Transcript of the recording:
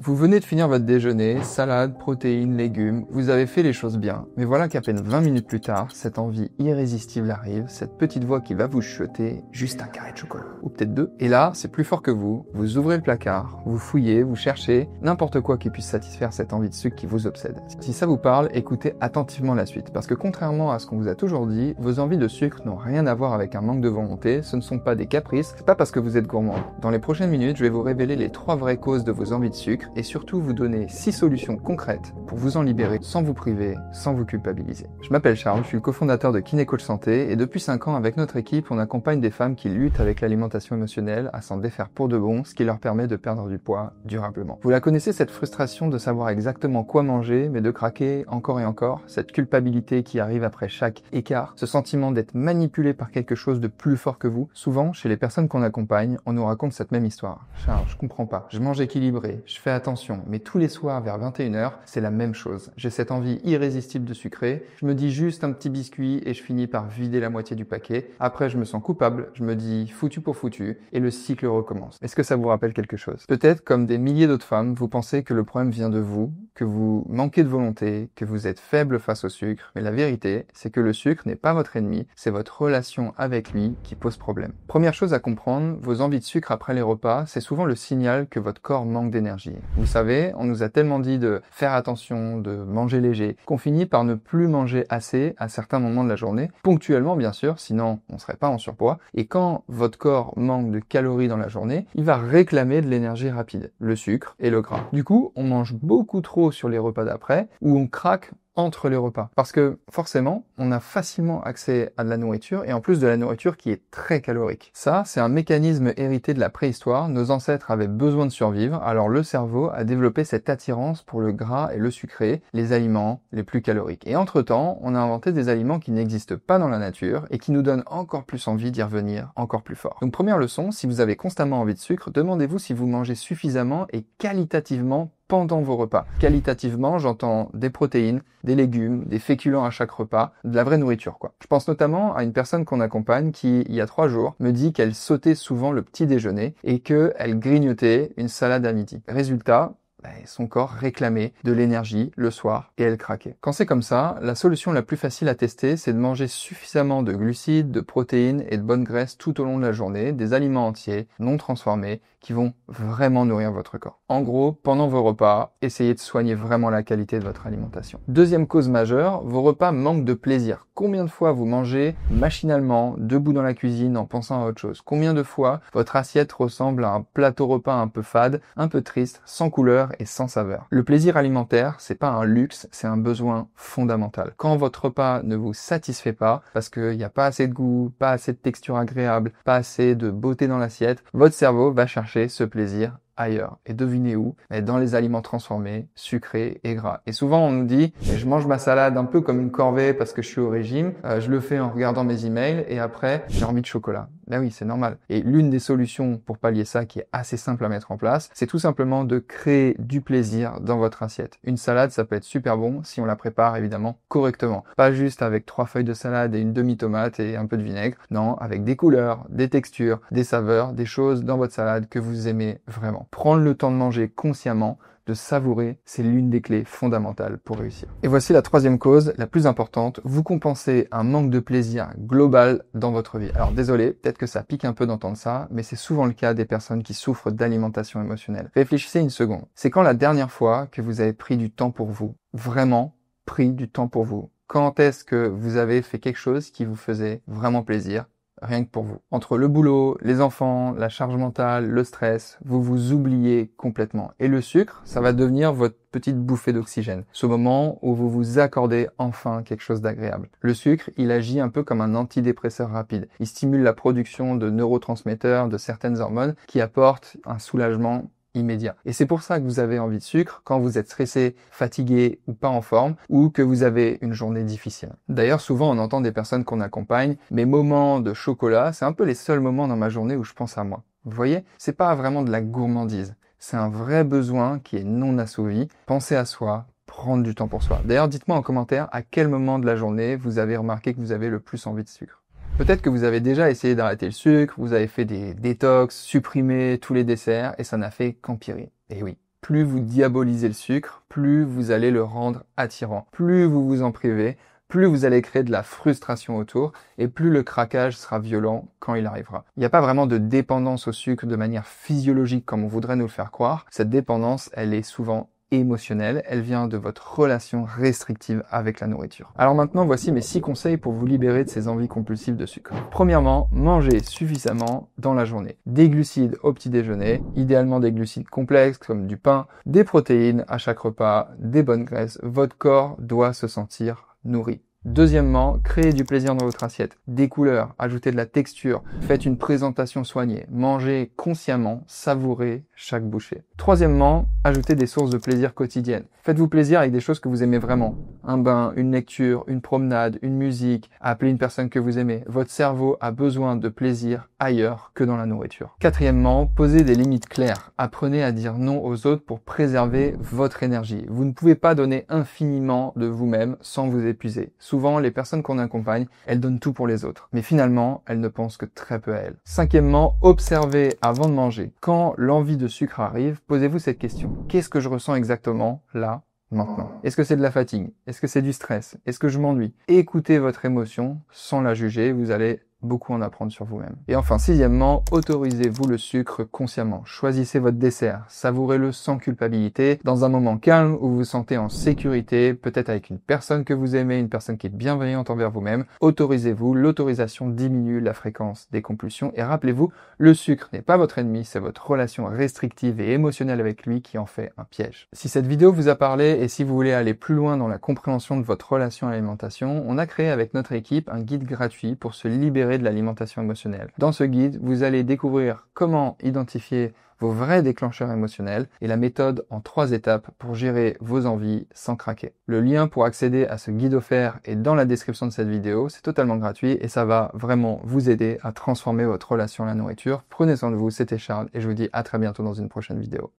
Vous venez de finir votre déjeuner, salade, protéines, légumes, vous avez fait les choses bien. Mais voilà qu'à peine 20 minutes plus tard, cette envie irrésistible arrive, cette petite voix qui va vous chuchoter juste un carré de chocolat. Ou peut-être deux. Et là, c'est plus fort que vous ouvrez le placard, vous fouillez, vous cherchez, n'importe quoi qui puisse satisfaire cette envie de sucre qui vous obsède. Si ça vous parle, écoutez attentivement la suite. Parce que contrairement à ce qu'on vous a toujours dit, vos envies de sucre n'ont rien à voir avec un manque de volonté, ce ne sont pas des caprices, c'est pas parce que vous êtes gourmand. Dans les prochaines minutes, je vais vous révéler les 3 vraies causes de vos envies de sucre et surtout vous donner 6 solutions concrètes pour vous en libérer sans vous priver, sans vous culpabiliser. Je m'appelle Charles, je suis le cofondateur de Kiné Coach Santé et depuis 5 ans avec notre équipe, on accompagne des femmes qui luttent avec l'alimentation émotionnelle à s'en défaire pour de bon, ce qui leur permet de perdre du poids durablement. Vous la connaissez cette frustration de savoir exactement quoi manger, mais de craquer encore et encore, cette culpabilité qui arrive après chaque écart, ce sentiment d'être manipulé par quelque chose de plus fort que vous. Souvent, chez les personnes qu'on accompagne, on nous raconte cette même histoire. Charles, je comprends pas, je mange équilibré, je fais attention, mais tous les soirs vers 21h, c'est la même chose. J'ai cette envie irrésistible de sucrer, je me dis juste un petit biscuit et je finis par vider la moitié du paquet. Après, je me sens coupable, je me dis foutu pour foutu et le cycle recommence. Est-ce que ça vous rappelle quelque chose? Peut-être, comme des milliers d'autres femmes, vous pensez que le problème vient de vous, que vous manquez de volonté, que vous êtes faible face au sucre, mais la vérité, c'est que le sucre n'est pas votre ennemi, c'est votre relation avec lui qui pose problème. Première chose à comprendre, vos envies de sucre après les repas, c'est souvent le signal que votre corps manque d'énergie. Vous savez, on nous a tellement dit de faire attention, de manger léger, qu'on finit par ne plus manger assez à certains moments de la journée, ponctuellement bien sûr, sinon on serait pas en surpoids, et quand votre corps manque de calories dans la journée, il va réclamer de l'énergie rapide, le sucre et le gras. Du coup, on mange beaucoup trop sur les repas d'après, ou on craque entre les repas. Parce que forcément, on a facilement accès à de la nourriture et en plus de la nourriture qui est très calorique. Ça, c'est un mécanisme hérité de la préhistoire. Nos ancêtres avaient besoin de survivre, alors le cerveau a développé cette attirance pour le gras et le sucré, les aliments les plus caloriques. Et entre-temps, on a inventé des aliments qui n'existent pas dans la nature et qui nous donnent encore plus envie d'y revenir encore plus fort. Donc première leçon, si vous avez constamment envie de sucre, demandez-vous si vous mangez suffisamment et qualitativement pendant vos repas. Qualitativement, j'entends des protéines, des légumes, des féculents à chaque repas, de la vraie nourriture quoi. Je pense notamment à une personne qu'on accompagne qui, il y a 3 jours, me dit qu'elle sautait souvent le petit déjeuner et qu'elle grignotait une salade à midi. Résultat, son corps réclamait de l'énergie le soir et elle craquait. Quand c'est comme ça, la solution la plus facile à tester, c'est de manger suffisamment de glucides, de protéines et de bonnes graisses tout au long de la journée, des aliments entiers, non transformés, qui vont vraiment nourrir votre corps. En gros, pendant vos repas, essayez de soigner vraiment la qualité de votre alimentation. Deuxième cause majeure, vos repas manquent de plaisir. Combien de fois vous mangez machinalement, debout dans la cuisine en pensant à autre chose? Combien de fois votre assiette ressemble à un plateau repas un peu fade, un peu triste, sans couleur et sans saveur? Le plaisir alimentaire, c'est pas un luxe, c'est un besoin fondamental. Quand votre repas ne vous satisfait pas, parce qu'il n'y a pas assez de goût, pas assez de texture agréable, pas assez de beauté dans l'assiette, votre cerveau va chercher ce plaisir ailleurs. Et devinez où? Dans les aliments transformés, sucrés et gras. Et souvent on nous dit, je mange ma salade un peu comme une corvée parce que je suis au régime, je le fais en regardant mes emails et après j'ai envie de chocolat. Ben oui, c'est normal. Et l'une des solutions pour pallier ça, qui est assez simple à mettre en place, c'est tout simplement de créer du plaisir dans votre assiette. Une salade, ça peut être super bon si on la prépare évidemment correctement. Pas juste avec 3 feuilles de salade et une demi-tomate et un peu de vinaigre. Non, avec des couleurs, des textures, des saveurs, des choses dans votre salade que vous aimez vraiment. Prendre le temps de manger consciemment, de savourer, c'est l'une des clés fondamentales pour réussir. Et voici la 3e cause, la plus importante, vous compensez un manque de plaisir global dans votre vie. Alors désolé, peut-être que ça pique un peu d'entendre ça, mais c'est souvent le cas des personnes qui souffrent d'alimentation émotionnelle. Réfléchissez une seconde. C'est quand la dernière fois que vous avez pris du temps pour vous? Vraiment pris du temps pour vous? Quand est-ce que vous avez fait quelque chose qui vous faisait vraiment plaisir? Rien que pour vous. Entre le boulot, les enfants, la charge mentale, le stress, vous vous oubliez complètement. Et le sucre, ça va devenir votre petite bouffée d'oxygène. Ce moment où vous vous accordez enfin quelque chose d'agréable. Le sucre, il agit un peu comme un antidépresseur rapide. Il stimule la production de neurotransmetteurs, de certaines hormones qui apportent un soulagement immédiat. Et c'est pour ça que vous avez envie de sucre quand vous êtes stressé, fatigué ou pas en forme, ou que vous avez une journée difficile. D'ailleurs, souvent on entend des personnes qu'on accompagne, mes moments de chocolat, c'est un peu les seuls moments dans ma journée où je pense à moi. Vous voyez, c'est pas vraiment de la gourmandise. C'est un vrai besoin qui est non assouvi. Pensez à soi, prendre du temps pour soi. D'ailleurs, dites-moi en commentaire à quel moment de la journée vous avez remarqué que vous avez le plus envie de sucre. Peut-être que vous avez déjà essayé d'arrêter le sucre, vous avez fait des détox, supprimé tous les desserts et ça n'a fait qu'empirer. Et oui, plus vous diabolisez le sucre, plus vous allez le rendre attirant. Plus vous vous en privez, plus vous allez créer de la frustration autour et plus le craquage sera violent quand il arrivera. Il n'y a pas vraiment de dépendance au sucre de manière physiologique comme on voudrait nous le faire croire. Cette dépendance, elle est souvent émotionnelle, elle vient de votre relation restrictive avec la nourriture. Alors maintenant, voici mes 6 conseils pour vous libérer de ces envies compulsives de sucre. Premièrement, mangez suffisamment dans la journée. Des glucides au petit déjeuner, idéalement des glucides complexes comme du pain, des protéines à chaque repas, des bonnes graisses. Votre corps doit se sentir nourri. Deuxièmement, créez du plaisir dans votre assiette. Des couleurs, ajoutez de la texture, faites une présentation soignée, mangez consciemment, savourez chaque bouchée. Troisièmement, ajoutez des sources de plaisir quotidiennes. Faites-vous plaisir avec des choses que vous aimez vraiment. Un bain, une lecture, une promenade, une musique, appeler une personne que vous aimez. Votre cerveau a besoin de plaisir ailleurs que dans la nourriture. Quatrièmement, posez des limites claires. Apprenez à dire non aux autres pour préserver votre énergie. Vous ne pouvez pas donner infiniment de vous-même sans vous épuiser. Souvent, les personnes qu'on accompagne, elles donnent tout pour les autres. Mais finalement, elles ne pensent que très peu à elles. Cinquièmement, observez avant de manger. Quand l'envie de sucre arrive, posez-vous cette question. Qu'est-ce que je ressens exactement là, maintenant? Est-ce que c'est de la fatigue? Est-ce que c'est du stress? Est-ce que je m'ennuie? Écoutez votre émotion sans la juger, vous allez beaucoup en apprendre sur vous-même. Et enfin, sixièmement, autorisez-vous le sucre consciemment. Choisissez votre dessert, savourez-le sans culpabilité, dans un moment calme où vous vous sentez en sécurité, peut-être avec une personne que vous aimez, une personne qui est bienveillante envers vous-même. Autorisez-vous, l'autorisation diminue la fréquence des compulsions et rappelez-vous, le sucre n'est pas votre ennemi, c'est votre relation restrictive et émotionnelle avec lui qui en fait un piège. Si cette vidéo vous a parlé et si vous voulez aller plus loin dans la compréhension de votre relation à l'alimentation, on a créé avec notre équipe un guide gratuit pour se libérer de l'alimentation émotionnelle. Dans ce guide, vous allez découvrir comment identifier vos vrais déclencheurs émotionnels et la méthode en 3 étapes pour gérer vos envies sans craquer. Le lien pour accéder à ce guide offert est dans la description de cette vidéo, c'est totalement gratuit et ça va vraiment vous aider à transformer votre relation à la nourriture. Prenez soin de vous, c'était Charles et je vous dis à très bientôt dans une prochaine vidéo.